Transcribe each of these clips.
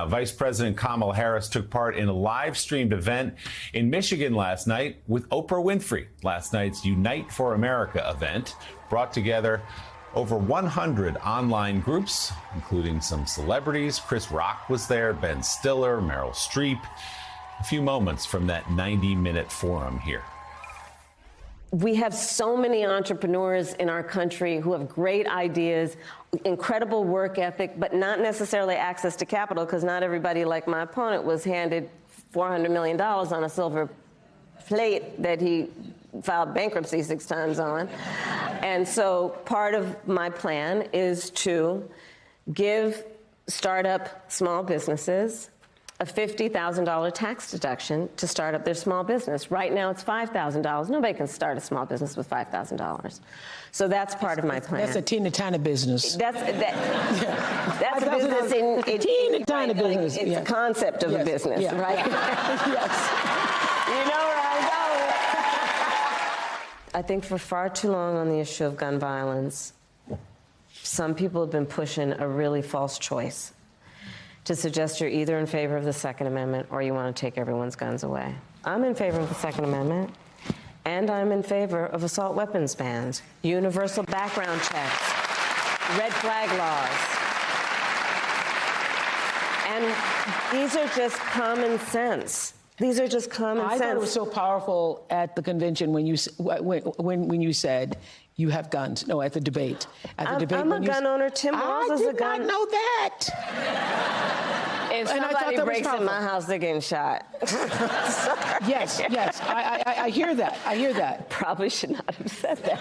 Vice President Kamala Harris took part in a live-streamed event in Michigan last night with Oprah Winfrey. Last night's Unite for America event brought together over 100 online groups, including some celebrities. Chris Rock was there, Ben Stiller, Meryl Streep. A few moments from that 90-minute forum here. We have so many entrepreneurs in our country who have great ideas, incredible work ethic, but not necessarily access to capital, because not everybody, like my opponent, was handed $400 million on a silver plate that he filed bankruptcy 6 times on. And so part of my plan is to give startup small businesses a $50,000 tax deduction to start up their small business. Right now, it's $5,000. Nobody can start a small business with $5,000. So that's part of my plan. That's a teeny tiny business. That's a business in teeny tiny business. It's a concept of a business, right? Yes. You know where I'm going. I think for far too long on the issue of gun violence, some people have been pushing a really false choice to suggest you're either in favor of the Second Amendment or you want to take everyone's guns away. I'm in favor of the Second Amendment, and I'm in favor of assault weapons bans, universal background checks, red flag laws. And these are just common sense. These are just common sense. I thought it was so powerful at the convention when you said you have guns. No, at the debate. I'm a gun owner. Tim Walz is a gun. I did not know that. If somebody breaks in my house, they're getting shot. Yes. I hear that. Probably should not have said that.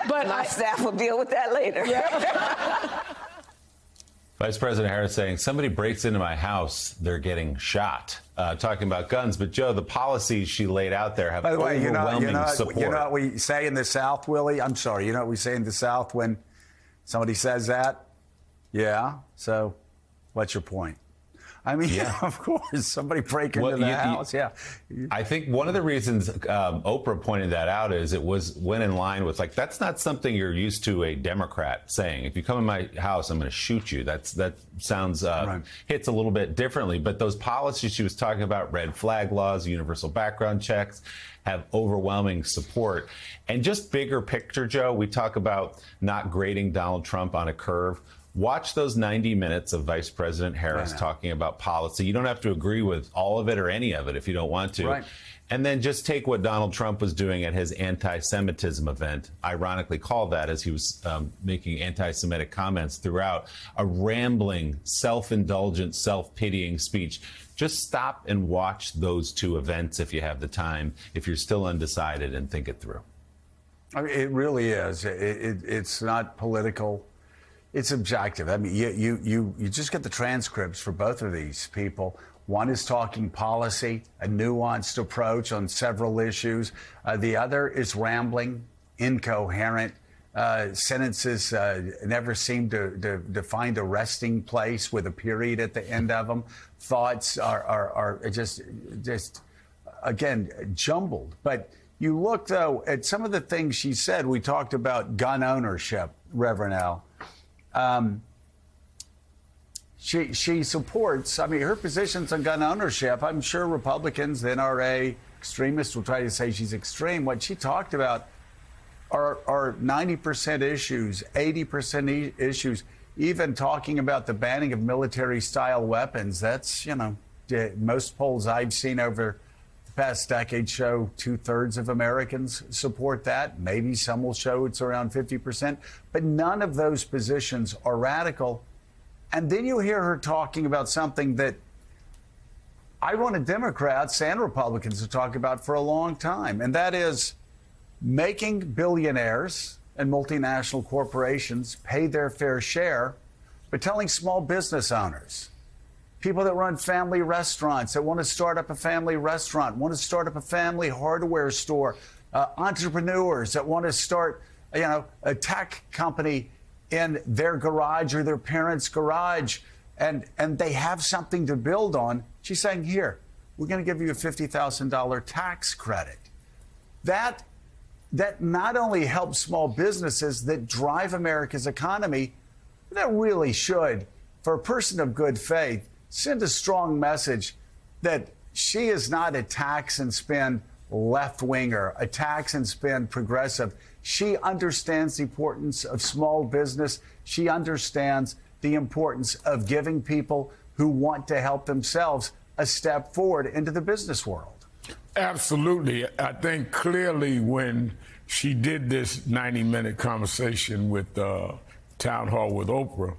But my staff will deal with that later. Yeah. Vice President Harris saying, somebody breaks into my house, they're getting shot. Talking about guns. But, Joe, the policies she laid out there have overwhelming support. You know what we say in the South, Willie? I'm sorry. You know what we say in the South when somebody says that? Yeah. So what's your point? I mean, of course, somebody break into the house. I think one of the reasons Oprah pointed that out is it went in line with, like, that's not something you're used to a Democrat saying. If you come in my house, I'm going to shoot you. That sounds hits a little bit differently. But those policies she was talking about, red flag laws, universal background checks, have overwhelming support. And just bigger picture, Joe, we talk about not grading Donald Trump on a curve. Watch those 90 minutes of Vice President Harris talking about policy. You don't have to agree with all of it or any of it if you don't want to. Right. And then just take what Donald Trump was doing at his anti-Semitism event, ironically called that as he was making anti-Semitic comments throughout, a rambling, self-indulgent, self-pitying speech. Just stop and watch those two events if you have the time, if you're still undecided, and think it through. I mean, it really is. It's not political. It's objective. I mean, you just get the transcripts for both of these people. One is talking policy, a nuanced approach on several issues. The other is rambling, incoherent. Sentences never seem to find a resting place with a period at the end of them. Thoughts are just again, jumbled. But you look, though, at some of the things she said. We talked about gun ownership, Reverend Al. She supports, I mean, her positions on gun ownership. I'm sure Republicans, the NRA, extremists will try to say she's extreme. What she talked about are 90% issues, 80% issues, even talking about the banning of military-style weapons. That's, most polls I've seen over the past decade show 2/3 of Americans support that. Maybe some will show it's around 50%. But none of those positions are radical. And then you hear her talking about something that I wanted Democrats and Republicans to talk about for a long time, and that is making billionaires and multinational corporations pay their fair share, but telling small business owners, people that run family restaurants, that want to start up a family restaurant, want to start up a family hardware store, entrepreneurs that want to start, a tech company in their garage or their parents' garage, and they have something to build on. She's saying, here, we're going to give you a $50,000 tax credit. That not only helps small businesses that drive America's economy, that really should for a person of good faith, send a strong message that she is not a tax and spend left-winger, a tax and spend progressive. She understands the importance of small business. She understands the importance of giving people who want to help themselves a step forward into the business world. Absolutely. I think clearly when she did this 90-minute conversation with Town Hall with Oprah,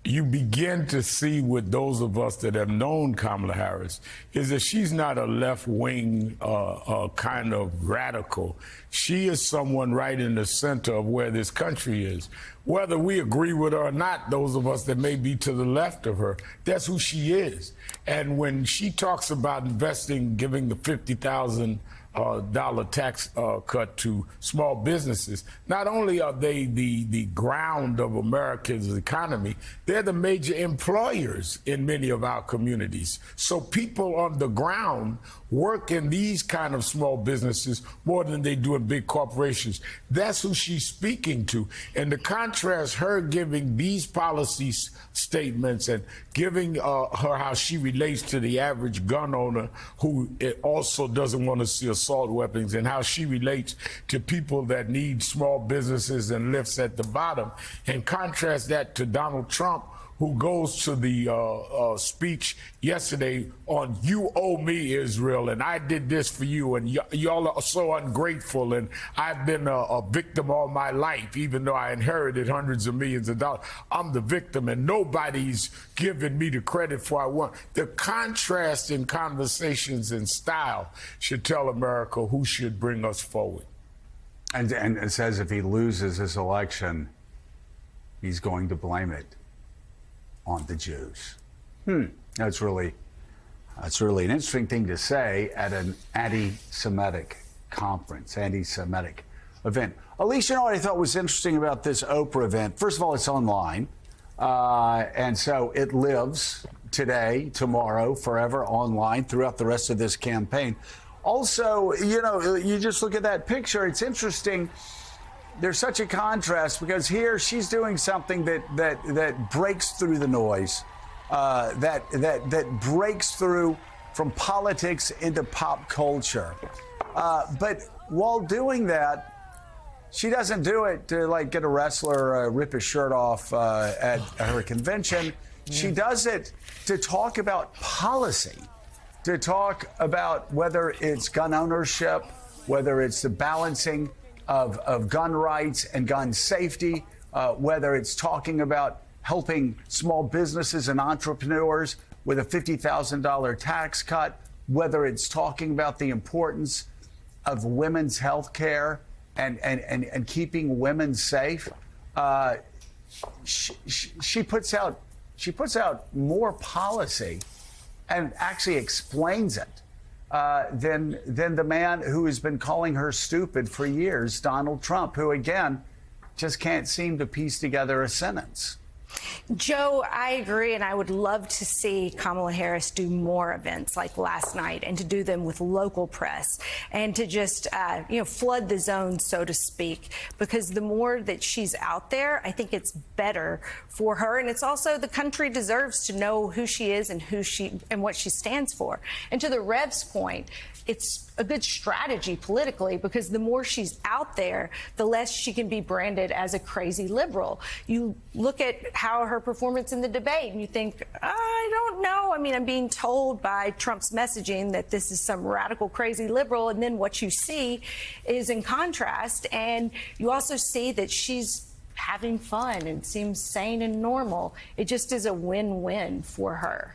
you begin to see with those of us that have known Kamala Harris is that she's not a left-wing kind of radical. She is someone right in the center of where this country is. Whether we agree with her or not, those of us that may be to the left of her, that's who she is. And when she talks about investing, giving the $50,000 tax cut to small businesses, not only are they the ground of America's economy, they're the major employers in many of our communities. So people on the ground work in these kind of small businesses more than they do in big corporations. That's who she's speaking to. And to contrast her giving these policy statements and giving her how she relates to the average gun owner who also doesn't want to see assault weapons, and how she relates to people that need small businesses and lifts at the bottom, and contrast that to Donald Trump, who goes to the speech yesterday on "You owe me, Israel, and I did this for you, and y'all are so ungrateful, and I've been a victim all my life, even though I inherited hundreds of millions of dollars. I'm the victim, and nobody's giving me the credit for I want." The contrast in conversations and style should tell America who should bring us forward. And it says if he loses his election, he's going to blame it on the Jews. That's really an interesting thing to say at an anti-Semitic conference, anti-Semitic event. Alicia, you know what I thought was interesting about this Oprah event? First of all, it's online. And so it lives today, tomorrow, forever online throughout the rest of this campaign. Also, you know, you just look at that picture. It's interesting. There's such a contrast because here she's doing something that breaks through the noise, that breaks through from politics into pop culture. But while doing that, she doesn't do it to like get a wrestler rip his shirt off at her convention. She does it to talk about policy, to talk about whether it's gun ownership, whether it's the balancing of gun rights and gun safety, whether it's talking about helping small businesses and entrepreneurs with a $50,000 tax cut, whether it's talking about the importance of women's health care and keeping women safe. She puts out more policy and actually explains it than the man who has been calling her stupid for years, Donald Trump, who, again, just can't seem to piece together a sentence. Joe, I agree, and I would love to see Kamala Harris do more events like last night and to do them with local press and to just, flood the zone, so to speak, because the more that she's out there, I think it's better for her. And it's also the country deserves to know who she is and what she stands for. And to the Rev's point, it's a good strategy politically because the more she's out there, the less she can be branded as a crazy liberal. You look at how her performance in the debate and you think, I don't know. I mean, I'm being told by Trump's messaging that this is some radical crazy liberal. And then what you see is in contrast. And you also see that she's having fun and seems sane and normal. It just is a win-win for her.